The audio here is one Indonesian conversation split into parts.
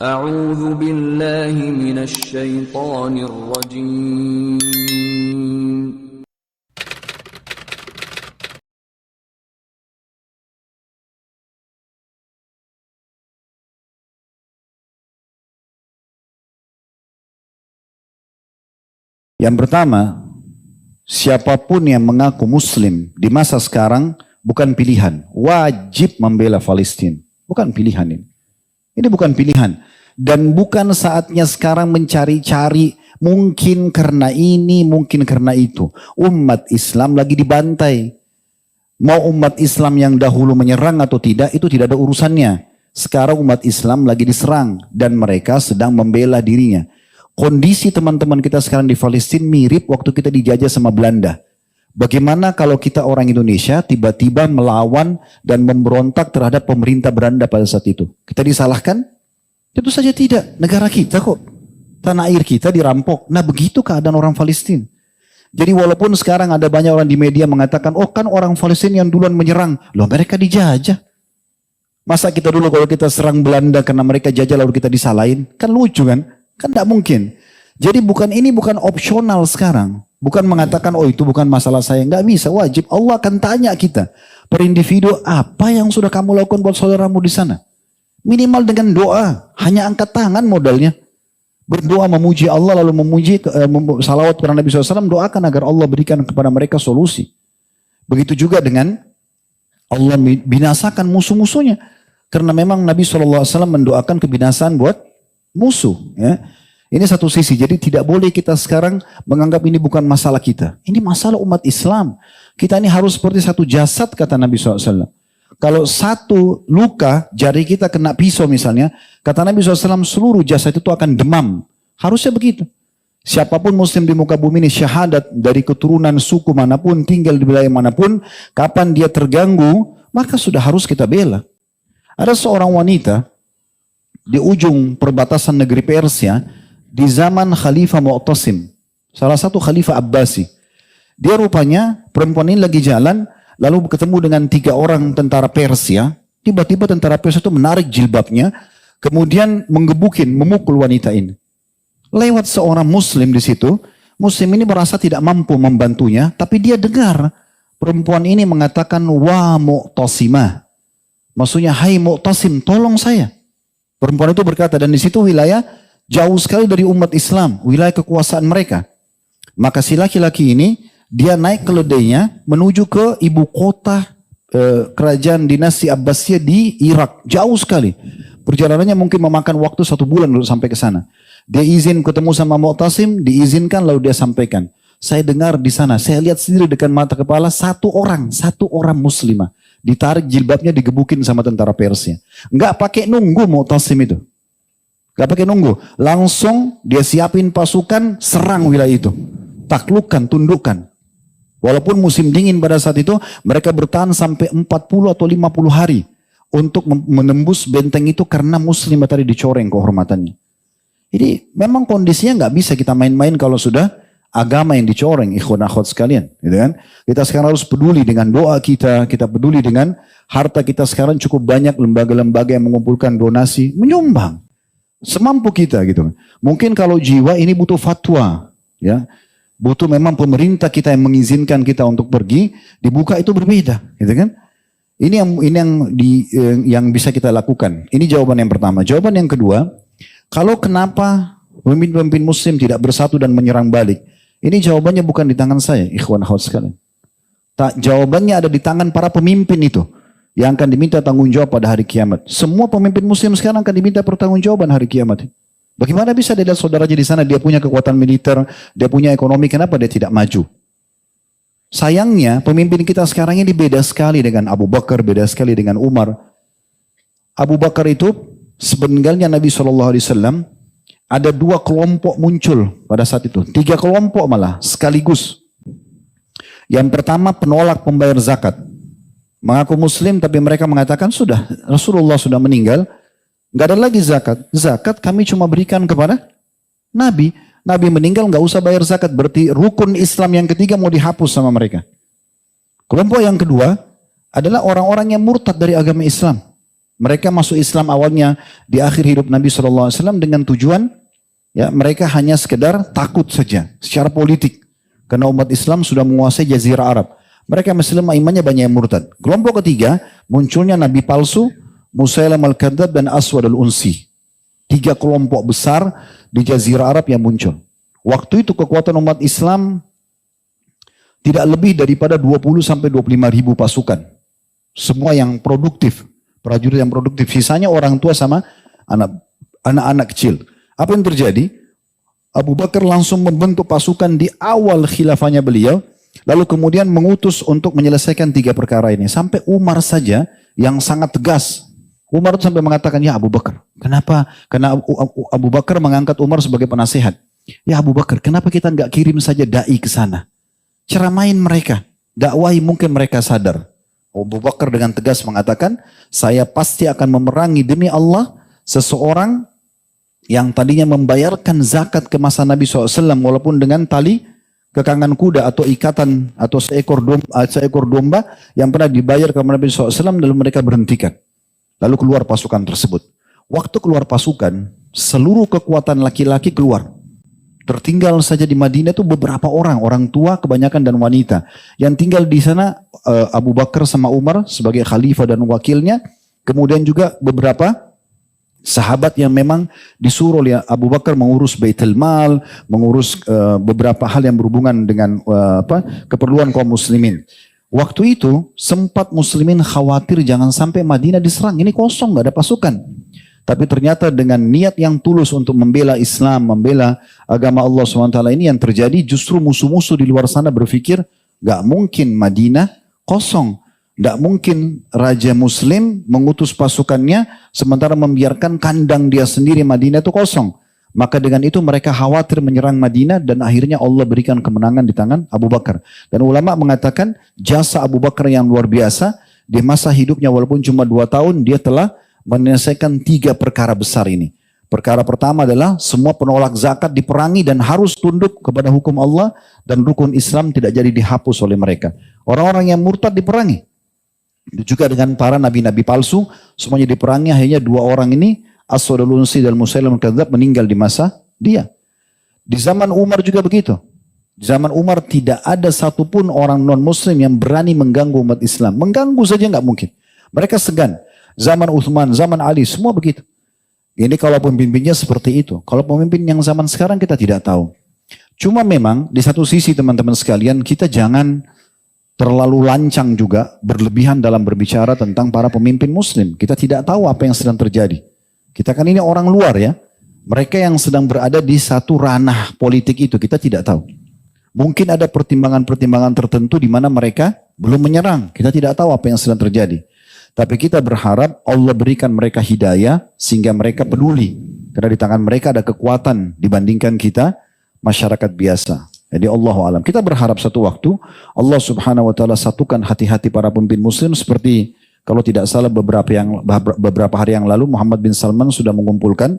أعوذ بالله من الشيطان الرجيم. Yang pertama, siapapun yang mengaku muslim di masa sekarang bukan pilihan. Wajib membela Palestina. Bukan pilihan ini. Ini bukan pilihan. Dan bukan saatnya sekarang mencari-cari mungkin karena ini, mungkin karena itu. Umat Islam lagi dibantai. Mau umat Islam yang dahulu menyerang atau tidak, itu tidak ada urusannya. Sekarang umat Islam lagi diserang dan mereka sedang membela dirinya. Kondisi teman-teman kita sekarang di Palestina mirip waktu kita dijajah sama Belanda. Bagaimana kalau kita orang Indonesia tiba-tiba melawan dan memberontak terhadap pemerintah Belanda pada saat itu? Kita disalahkan? Tentu saja tidak. Negara kita kok. Tanah air kita dirampok. Nah begitu keadaan orang Palestina. Jadi walaupun sekarang ada banyak orang di media mengatakan, oh kan orang Palestina yang duluan menyerang. Loh mereka dijajah. Masa kita dulu kalau kita serang Belanda karena mereka jajah lalu kita disalahin? Kan lucu kan? Kan tidak mungkin. Jadi ini bukan opsional sekarang. Bukan mengatakan, oh itu bukan masalah saya. Nggak bisa, wajib. Allah akan tanya kita. Per individu, apa yang sudah kamu lakukan buat saudaramu di sana? Minimal dengan doa. Hanya angkat tangan modalnya. Berdoa memuji Allah, lalu memuji salawat kepada Nabi SAW. Doakan agar Allah berikan kepada mereka solusi. Begitu juga dengan Allah binasakan musuh-musuhnya. Karena memang Nabi SAW mendoakan kebinasaan buat musuh. Ya. Ini satu sisi. Jadi tidak boleh kita sekarang menganggap ini bukan masalah kita. Ini masalah umat Islam. Kita ini harus seperti satu jasad kata Nabi SAW. Kalau satu luka, jari kita kena pisau misalnya, kata Nabi SAW seluruh jasad itu akan demam. Harusnya begitu. Siapapun muslim di muka bumi ini syahadat dari keturunan suku manapun, tinggal di wilayah manapun, kapan dia terganggu, maka sudah harus kita bela. Ada seorang wanita di ujung perbatasan negeri Persia, di zaman Khalifah Mu'tasim, salah satu Khalifah Abbasi. Dia rupanya, perempuan ini lagi jalan, lalu ketemu dengan 3 orang tentara Persia. Tiba-tiba tentara Persia itu menarik jilbabnya, kemudian memukul wanita ini. Lewat seorang muslim di situ, muslim ini merasa tidak mampu membantunya, tapi dia dengar perempuan ini mengatakan, wa Mu'tasimah. Maksudnya, hai Mu'tasim, tolong saya. Perempuan itu berkata, dan di situ wilayah jauh sekali dari umat Islam, wilayah kekuasaan mereka. Maka si laki-laki ini, dia naik keledainya menuju ke ibu kota kerajaan dinasti Abbasiyah di Irak. Jauh sekali. Perjalanannya mungkin memakan waktu 1 bulan untuk sampai ke sana. Dia izin ketemu sama Mu'tasim, diizinkan lalu dia sampaikan. Saya dengar di sana, saya lihat sendiri dengan mata kepala satu orang muslimah. Ditarik jilbabnya, digebukin sama tentara Persia. Enggak pakai nunggu Mu'tasim itu. Enggak pakai nunggu. Langsung dia siapin pasukan, serang wilayah itu. Taklukkan, tundukkan. Walaupun musim dingin pada saat itu, mereka bertahan sampai 40 atau 50 hari. Untuk menembus benteng itu karena muslim tadi dicoreng kehormatannya. Jadi memang kondisinya nggak bisa kita main-main kalau sudah agama yang dicoreng, ikhwan akhwat sekalian, gitu kan? Kita sekarang harus peduli dengan doa kita peduli dengan harta kita sekarang cukup banyak lembaga-lembaga yang mengumpulkan donasi, menyumbang semampu kita gitu. Mungkin kalau jiwa ini butuh fatwa, ya, butuh memang pemerintah kita yang mengizinkan kita untuk pergi, dibuka itu berbeda, gitu kan? Ini yang bisa kita lakukan. Ini jawaban yang pertama. Jawaban yang kedua, kalau kenapa pemimpin-pemimpin muslim tidak bersatu dan menyerang balik? Ini jawabannya bukan di tangan saya, ikhwan akhwat sekalian. Jawabannya ada di tangan para pemimpin itu. Yang akan diminta tanggung jawab pada hari kiamat. Semua pemimpin muslim sekarang akan diminta pertanggungjawaban hari kiamat. Bagaimana bisa dia lihat saudaranya di sana, dia punya kekuatan militer, dia punya ekonomi, kenapa dia tidak maju? Sayangnya pemimpin kita sekarang ini beda sekali dengan Abu Bakar, beda sekali dengan Umar. Abu Bakar itu sebenarnya Nabi SAW, ada 2 kelompok muncul pada saat itu. 3 kelompok malah sekaligus. Yang pertama penolak pembayar zakat. Mengaku muslim tapi mereka mengatakan sudah Rasulullah sudah meninggal. Nggak ada lagi zakat. Zakat kami cuma berikan kepada Nabi. Nabi meninggal nggak usah bayar zakat. Berarti rukun Islam yang ketiga mau dihapus sama mereka. Kelompok yang kedua adalah orang-orang yang murtad dari agama Islam. Mereka masuk Islam awalnya di akhir hidup Nabi SAW dengan tujuan, ya mereka hanya sekedar takut saja secara politik. Karena umat Islam sudah menguasai Jazirah Arab. Mereka Muslim imannya banyak yang murtad. Kelompok ketiga, munculnya Nabi palsu, Musailam al-Kadzdzab dan Aswad al-Unsi. 3 kelompok besar di Jazirah Arab yang muncul. Waktu itu kekuatan umat Islam tidak lebih daripada 20 sampai 25 ribu pasukan. Semua yang produktif. Prajurit yang produktif, sisanya orang tua sama anak-anak kecil. Apa yang terjadi? Abu Bakar langsung membentuk pasukan di awal khilafahnya beliau, lalu kemudian mengutus untuk menyelesaikan 3 perkara ini. Sampai Umar saja yang sangat tegas. Umar itu sampai mengatakan, ya Abu Bakar, kenapa? Karena Abu Bakar mengangkat Umar sebagai penasehat. Ya Abu Bakar, kenapa kita nggak kirim saja dai ke sana? Ceramain mereka, dakwai mungkin mereka sadar. Abu Bakar dengan tegas mengatakan, saya pasti akan memerangi demi Allah seseorang yang tadinya membayarkan zakat ke masa Nabi SAW walaupun dengan tali kekangan kuda atau ikatan atau seekor domba yang pernah dibayar kepada Nabi SAW lalu mereka berhentikan. Lalu keluar pasukan tersebut. Waktu keluar pasukan, seluruh kekuatan laki-laki keluar. Tertinggal saja di Madinah itu beberapa orang tua kebanyakan dan wanita. Yang tinggal di sana Abu Bakar sama Umar sebagai khalifah dan wakilnya. Kemudian juga beberapa sahabat yang memang disuruh oleh Abu Bakar mengurus Baitul Mal, mengurus beberapa hal yang berhubungan dengan keperluan kaum muslimin. Waktu itu sempat muslimin khawatir jangan sampai Madinah diserang. Ini kosong, gak ada pasukan. Tapi ternyata dengan niat yang tulus untuk membela Islam, membela agama Allah SWT ini yang terjadi justru musuh-musuh di luar sana berpikir gak mungkin Madinah kosong. Gak mungkin Raja Muslim mengutus pasukannya sementara membiarkan kandang dia sendiri Madinah itu kosong. Maka dengan itu mereka khawatir menyerang Madinah dan akhirnya Allah berikan kemenangan di tangan Abu Bakar. Dan ulama mengatakan jasa Abu Bakar yang luar biasa di masa hidupnya walaupun cuma 2 tahun dia telah menyelesaikan 3 perkara besar ini. Perkara pertama adalah semua penolak zakat diperangi dan harus tunduk kepada hukum Allah dan rukun Islam tidak jadi dihapus oleh mereka. Orang-orang yang murtad diperangi. Itu juga dengan para nabi-nabi palsu semuanya diperangi. Akhirnya 2 orang ini Aswad al-Unsi dan Musailam al-Kadzdzab meninggal di masa dia. Di zaman Umar juga begitu. Di zaman Umar tidak ada satupun orang non-muslim yang berani mengganggu umat Islam. Mengganggu saja nggak mungkin. Mereka segan. Zaman Uthman, zaman Ali, semua begitu. Ini kalau pemimpinnya seperti itu. Kalau pemimpin yang zaman sekarang kita tidak tahu. Cuma memang di satu sisi teman-teman sekalian kita jangan terlalu lancang juga berlebihan dalam berbicara tentang para pemimpin muslim. Kita tidak tahu apa yang sedang terjadi. Kita kan ini orang luar ya. Mereka yang sedang berada di satu ranah politik itu kita tidak tahu. Mungkin ada pertimbangan-pertimbangan tertentu di mana mereka belum menyerang. Kita tidak tahu apa yang sedang terjadi. Tapi kita berharap Allah berikan mereka hidayah sehingga mereka peduli. Karena di tangan mereka ada kekuatan dibandingkan kita masyarakat biasa. Jadi Allahu a'lam. Kita berharap satu waktu Allah Subhanahu wa taala satukan hati-hati para pemimpin muslim seperti kalau tidak salah beberapa hari yang lalu Muhammad bin Salman sudah mengumpulkan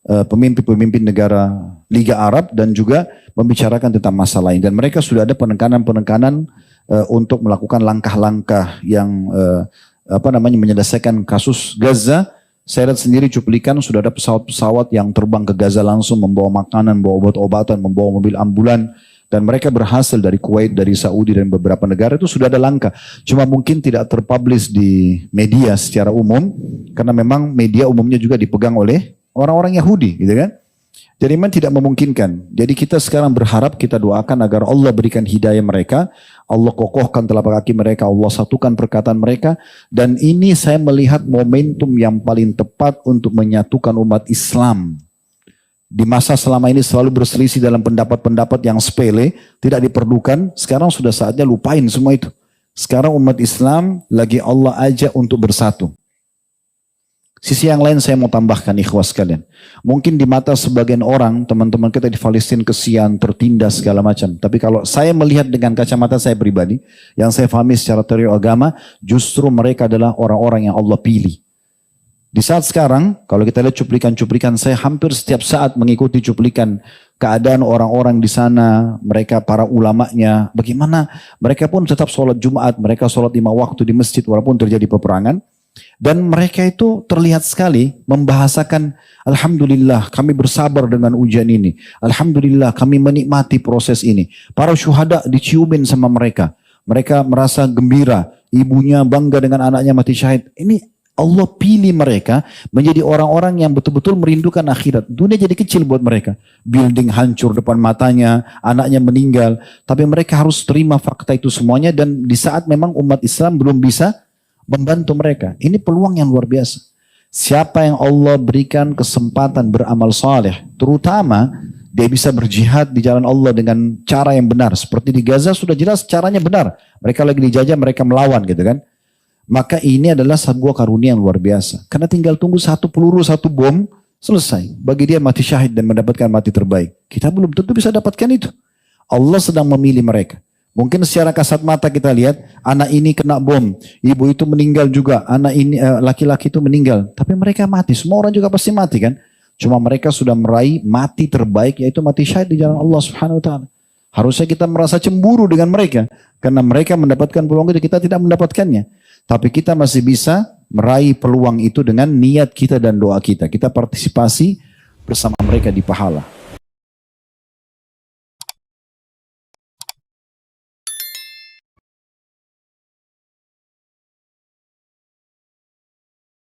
pemimpin-pemimpin negara Liga Arab dan juga membicarakan tentang masalah ini dan mereka sudah ada penekanan-penekanan untuk melakukan langkah-langkah yang menyelesaikan kasus Gaza. Saya lihat sendiri cuplikan sudah ada pesawat-pesawat yang terbang ke Gaza langsung membawa makanan, membawa obat-obatan, membawa mobil ambulan dan mereka berhasil dari Kuwait, dari Saudi dan beberapa negara itu sudah ada langkah. Cuma mungkin tidak terpublish di media secara umum karena memang media umumnya juga dipegang oleh orang-orang Yahudi, gitu kan? Jadi memang tidak memungkinkan. Jadi kita sekarang berharap, kita doakan agar Allah berikan hidayah mereka, Allah kokohkan telapak kaki mereka, Allah satukan perkataan mereka. Dan ini saya melihat momentum yang paling tepat untuk menyatukan umat Islam. Di masa selama ini selalu berselisih dalam pendapat-pendapat yang sepele, tidak diperlukan, sekarang sudah saatnya lupain semua itu. Sekarang umat Islam lagi Allah ajak untuk bersatu. Sisi yang lain saya mau tambahkan ikhwas sekalian. Mungkin di mata sebagian orang, teman-teman kita di Palestina kesian, tertindas segala macam. Tapi kalau saya melihat dengan kacamata saya pribadi, yang saya pahami secara teori agama, justru mereka adalah orang-orang yang Allah pilih. Di saat sekarang, kalau kita lihat cuplikan-cuplikan, saya hampir setiap saat mengikuti cuplikan keadaan orang-orang di sana, mereka para ulamanya, bagaimana mereka pun tetap sholat Jumat, mereka sholat 5 waktu di masjid walaupun terjadi peperangan. Dan mereka itu terlihat sekali membahasakan, Alhamdulillah kami bersabar dengan ujian ini. Alhamdulillah kami menikmati proses ini. Para syuhada diciumin sama mereka. Mereka merasa gembira. Ibunya bangga dengan anaknya mati syahid. Ini Allah pilih mereka menjadi orang-orang yang betul-betul merindukan akhirat. Dunia jadi kecil buat mereka. Building hancur depan matanya, anaknya meninggal. Tapi mereka harus terima fakta itu semuanya. Dan di saat memang umat Islam belum bisa membantu mereka. Ini peluang yang luar biasa. Siapa yang Allah berikan kesempatan beramal saleh, terutama dia bisa berjihad di jalan Allah dengan cara yang benar. Seperti di Gaza sudah jelas caranya benar. Mereka lagi dijajah, mereka melawan gitu kan. Maka ini adalah sebuah karunia yang luar biasa. Karena tinggal tunggu satu peluru, satu bom, selesai. Bagi dia mati syahid dan mendapatkan mati terbaik. Kita belum tentu bisa dapatkan itu. Allah sedang memilih mereka. Mungkin secara kasat mata kita lihat, anak ini kena bom, ibu itu meninggal juga, anak ini laki-laki itu meninggal. Tapi mereka mati, semua orang juga pasti mati kan. Cuma mereka sudah meraih mati terbaik, yaitu mati syahid di jalan Allah Subhanahu Wa Taala. Harusnya kita merasa cemburu dengan mereka, karena mereka mendapatkan peluang itu, kita tidak mendapatkannya. Tapi kita masih bisa meraih peluang itu dengan niat kita dan doa kita. Kita partisipasi bersama mereka di pahala.